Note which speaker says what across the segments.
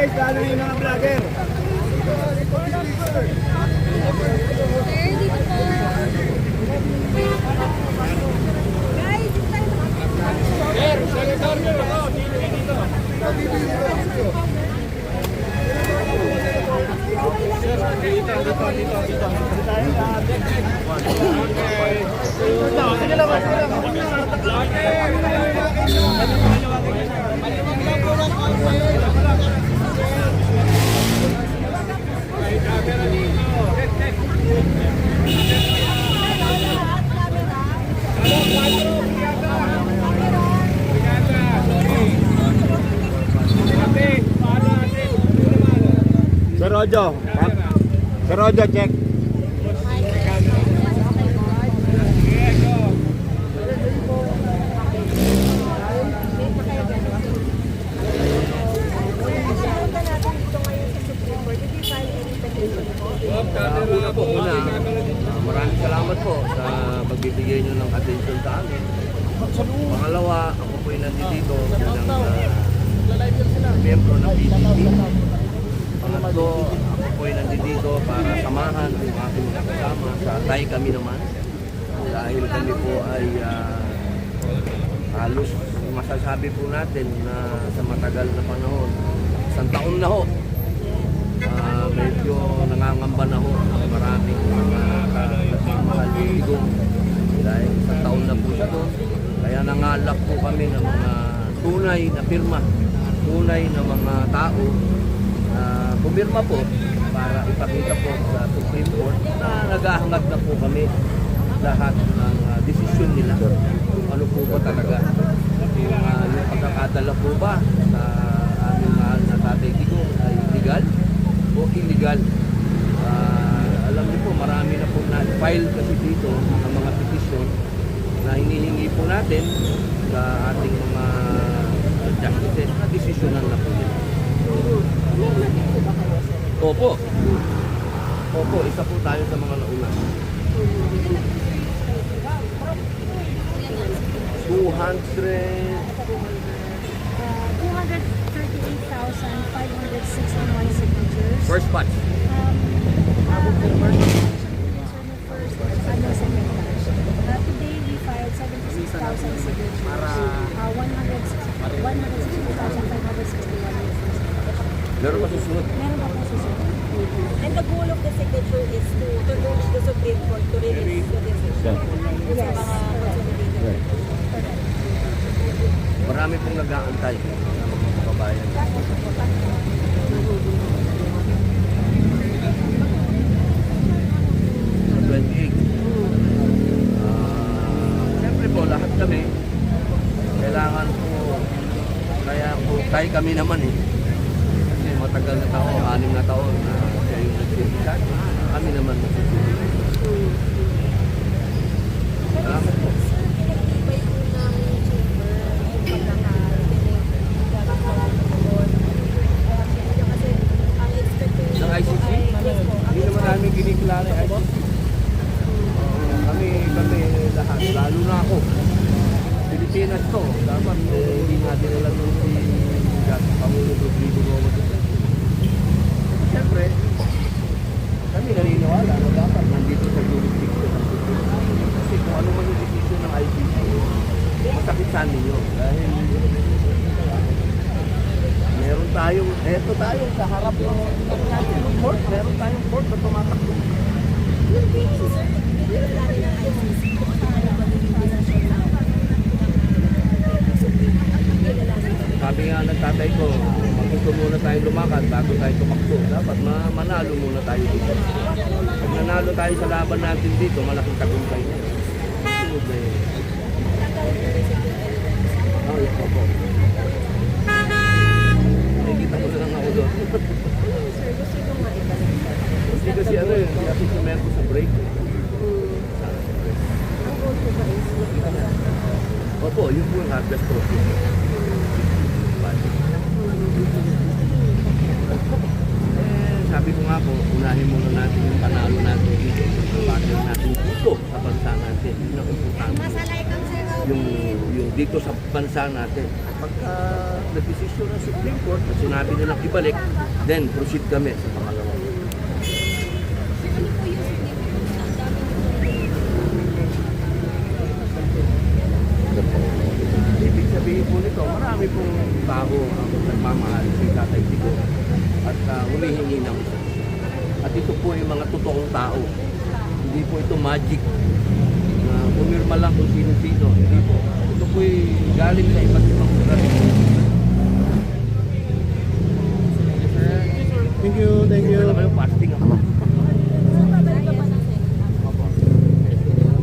Speaker 1: guys, lalo yung mga vlogger. Sir Rojo, check.
Speaker 2: Maraming salamat po sa pagbibigay nyo ng attention sa amin. Pangalawa, ako po yung nandito bilang miyembro ng PDP. Pangatlo, ako po yung nandito para samahan ang aking mga kasama sa Tay Kami Naman. Dahil kami po ay halos masasabi po natin na sa matagal na panahon, isang taon na ho, medyo nangangamba na ho ang maraming mga nagmamahal ni Digong. Dahil isang taon na po siya doon. Kaya nangalap po kami ng mga tunay na pirma, tunay na mga tao na pumirma po para ipakita po sa Supreme Court na naghahangad na po kami lahat ng desisyon nila kung ano po ba talaga. Yung pagkakadala po ba sa aming mahal na Tatay Digong ay legal o illegal. Alam niyo po, marami na po na-file kasi dito ng mga petisyon na hinihingi po natin sa ating mga justices na desisyonan na po nila. Opo. Opo, isa po tayo sa mga nauna.
Speaker 3: 238,561 signatures.
Speaker 2: First batch.
Speaker 3: Today we filed 76,000 signatures. 160,561
Speaker 2: Meron pa susunod.
Speaker 3: Meron pa po susunod.
Speaker 4: And the goal of the signature is to urge the Supreme Court to release the decision sa mga consolidated.
Speaker 2: Marami pong nag-aantay na mga kababayan. Sa 28. Siyempre po, lahat kami, kailangan po, kaya po, tayo kami naman eh. Kasi matagal na taon, 6 na taon na siya yung nagsipisan. Kami naman nagsipisan. Salamat po. Ng ICC? Hindi naman namin kinikilala yung ICC. Kami lahat, lalo na ako. Pilipinas to, dapat hindi natin alam yung si Pangulong Rodrigo Roa Duterte. Siyempre, kami naniniwala na dapat nandito sa jurisdiction ng Supreme Court. Kasi kung ano man yung decision ng ICC, masakit sa amin yun. Dahil meron tayong, eto tayo sa harap ng court, meron tayong court na tumatakbo. Sabi nga ng tatay ko, magpunto muna tayo lumakad bago tayo tumakbo. Dapat manalo muna tayo dito. Pag nanalo tayo sa laban natin dito, malaking tagumpay niya. Sunod na yun. Oh, ito po. Nakikita ko na lang ako doon. Hindi kasi ano yun, hindi kasi sumento sa break. Opo, yun po yung harvest process. Sabi ko nga po, unahin muna natin yung panalo natin dito. Ang bagay natin dito sa bansa natin. Yun ang importante. Yung dito sa bansa natin. Pagka nag-desisyon ng Supreme Court at sinabi nilang ibalik, then proceed kami sa pangalawa. Ibig sabihin po nito, marami pong tao ang nagmamahal si Tatay Digong at humihingi ng isa. At ito po yung mga totoong tao. Hindi po ito magic na pumirma lang kung sino-sino. Hindi po. Ito po galing sa iba't ibang lugar.
Speaker 1: Thank you, thank you.
Speaker 2: Alam kayo, fasting ako.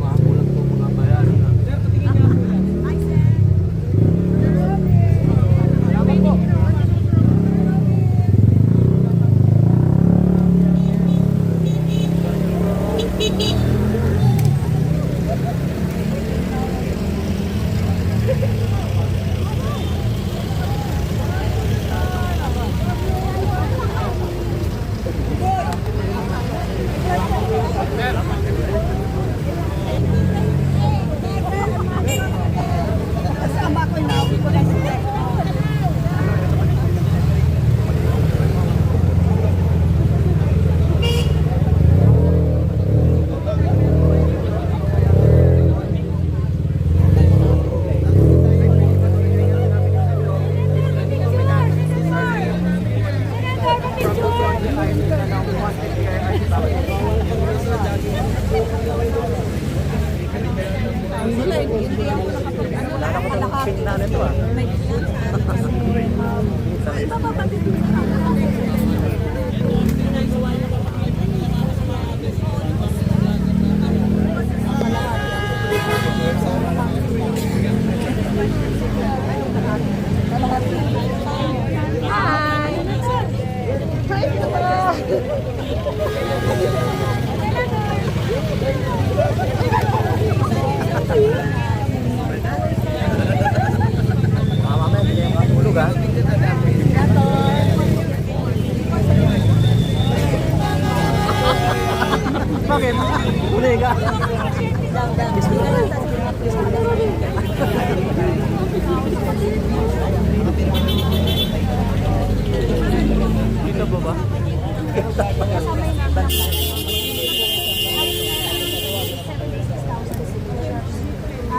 Speaker 2: Makakulang po mga bayaran na.
Speaker 1: Bakit? Uli ka. Dito ba ba?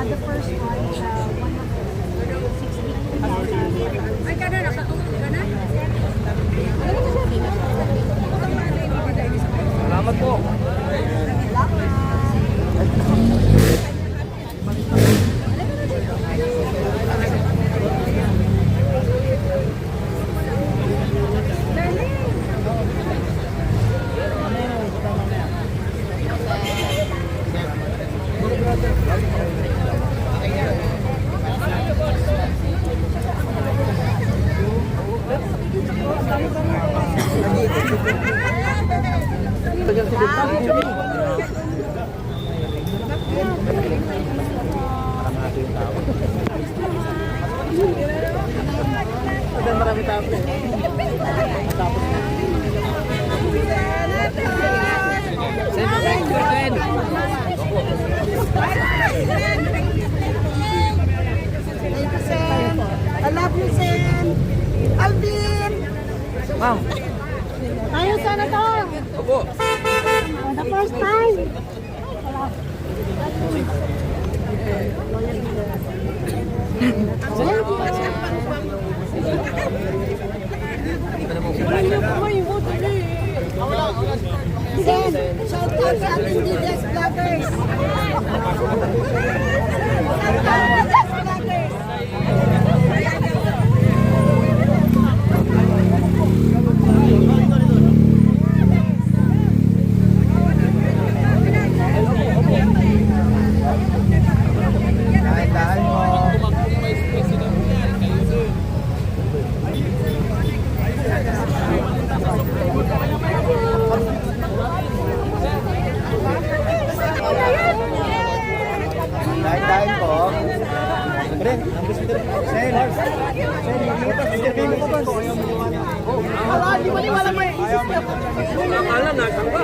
Speaker 3: The first one, ay, ka na, nakatulog ka na?
Speaker 2: Salamat po.
Speaker 1: Marami tao.
Speaker 4: I love you, Sen. Alvin!
Speaker 2: Ma'am.
Speaker 3: Ayaw sana to.
Speaker 2: Opo.
Speaker 3: For the first time.
Speaker 4: Sen, shout out sa ating DDS vloggers. Shout out DDS vloggers.
Speaker 1: Dahil po. Ren, ang gusto nito. Sen, mag-iipas.
Speaker 4: Wala, di maniwala mo eh.
Speaker 2: Akala, nasaan ba?